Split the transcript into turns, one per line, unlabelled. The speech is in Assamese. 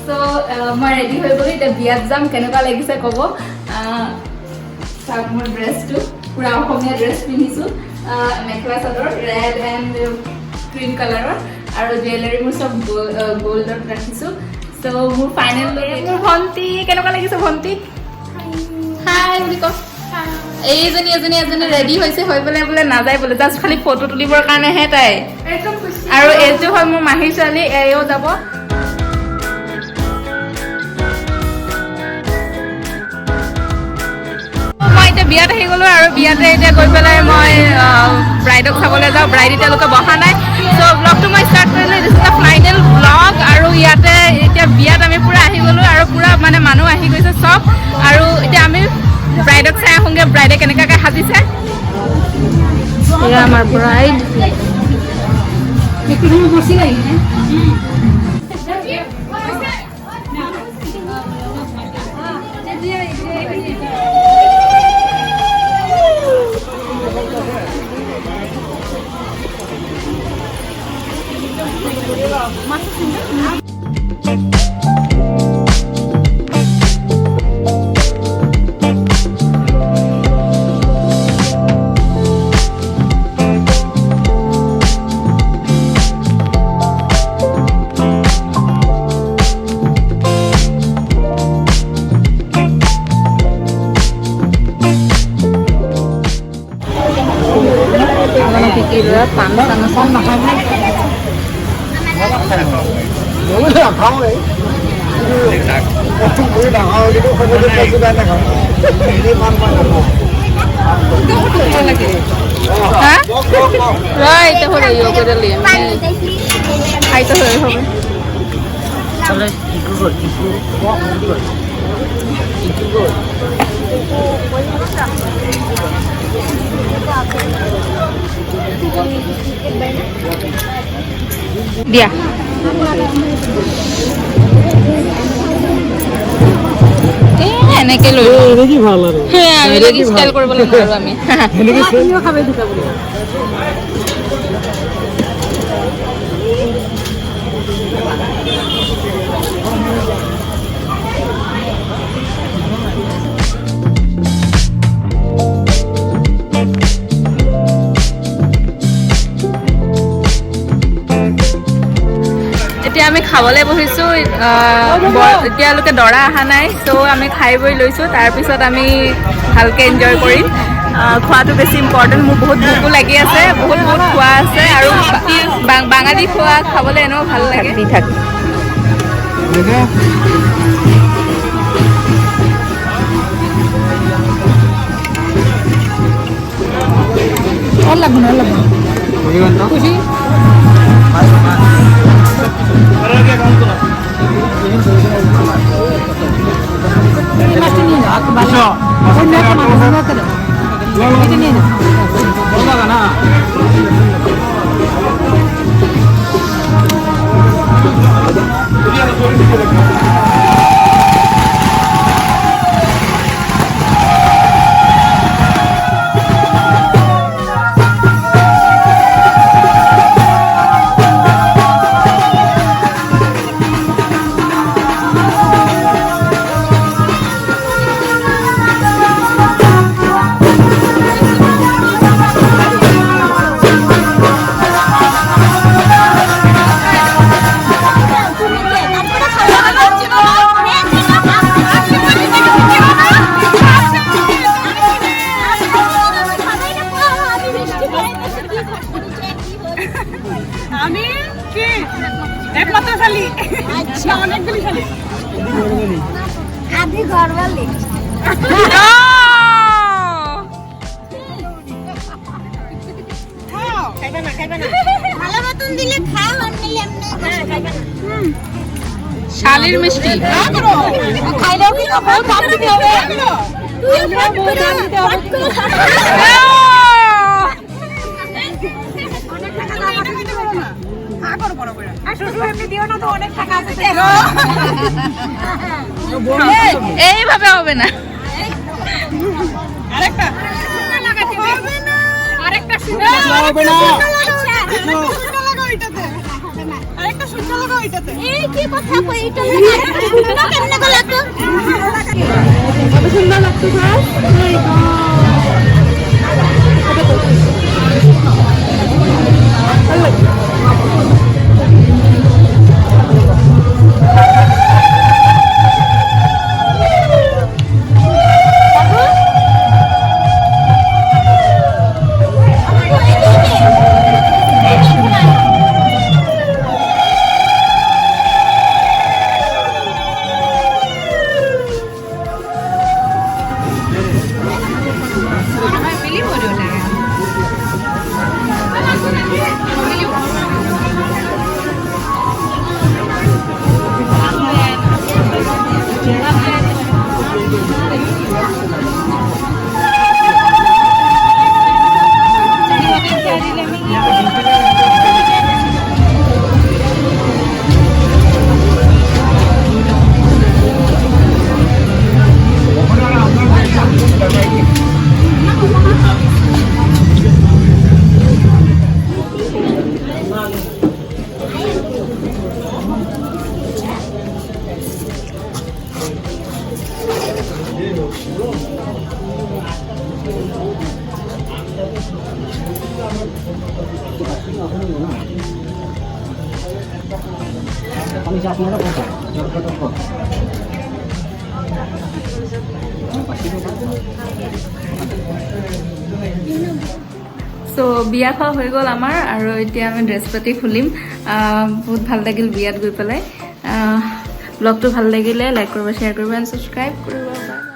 সো মই ৰেডি হৈ গ'লো এতিয়া বিয়াত যাম কেনেকুৱা লাগিছে ক'ব চাওক মোৰ ড্ৰেছটো পুৰা অসমীয়া ড্ৰেছ পিন্ধিছোঁ mekhela chador red and cream কালাৰৰ আৰু জুৱেলাৰী মোৰ চব গ'ল্ডত ৰাখিছোঁ সো মোৰ ফাইনেল মোৰ ভণ্টি কেনেকুৱা লাগিছে ভণ্টি হাই বুলি কওক এইজনী এজনী ৰেডি হৈছে হৈ পেলাই বোলে নাযায় বোলে জাষ্ট খালি ফটো তুলিবৰ কাৰণেহে তাই আৰু এইটো হয় মোৰ মাহীৰ ছোৱালী এও যাব মই এতিয়া বিয়াত আহি গ'লো আৰু বিয়াতে এতিয়া গৈ পেলাই মই ব্ৰাইডক চাবলৈ যাওঁ ব্ৰাইড এতিয়ালৈকে বহা নাই চ' ব্লগটো মই ষ্টাৰ্ট কৰিলোঁ দিছ ইজ ফাইনেল ব্লগ আৰু ইয়াতে এতিয়া বিয়াত আমি পূৰা আহি গ'লোঁ আৰু পূৰা মানে মানুহ আহি গৈছে চব আৰু এতিয়া আমি ব্ৰাইডক চাই আহোঁগৈ ব্ৰাইডে কেনেকুৱাকৈ সাজিছে এয়া আমাৰ ব্ৰাইড বসি নাই দিয়া এনেকে লৈ ষ্টাইল কৰিবলৈ নোৱাৰো আমি এতিয়া আমি খাবলৈ বহিছোঁ এতিয়ালৈকে দৰা অহা নাই ত' আমি খাই বৈ লৈছোঁ তাৰপিছত আমি ভালকৈ এনজয় কৰিম খোৱাটো বেছি ইম্পৰ্টেণ্ট মোৰ বহুত ভোকো লাগি আছে বহুত খোৱা আছে আৰু বাঙালী খোৱা খাবলৈ এনেও ভাল লাগে দি থাক খুশি শালির মিষ্টি খাইলেও কি দাম দিতে হবে এইভাবে হবে না আরেকটা
আরেকটা সুন্দর লাগা হইতাছে
এই কি কথা কই এটা না কেমনে গলা তো
কত সুন্দর লাগছে স্যার
সো বিয়া খোৱা হৈ গ'ল আমাৰ আৰু এতিয়া আমি ড্ৰেছ পাতি খুলিম বহুত ভাল লাগিল বিয়াত গৈ পেলাই ব্লগটো ভাল লাগিলে লাইক কৰিব শ্বেয়াৰ কৰিব এণ্ড ছাবস্ক্ৰাইব কৰিব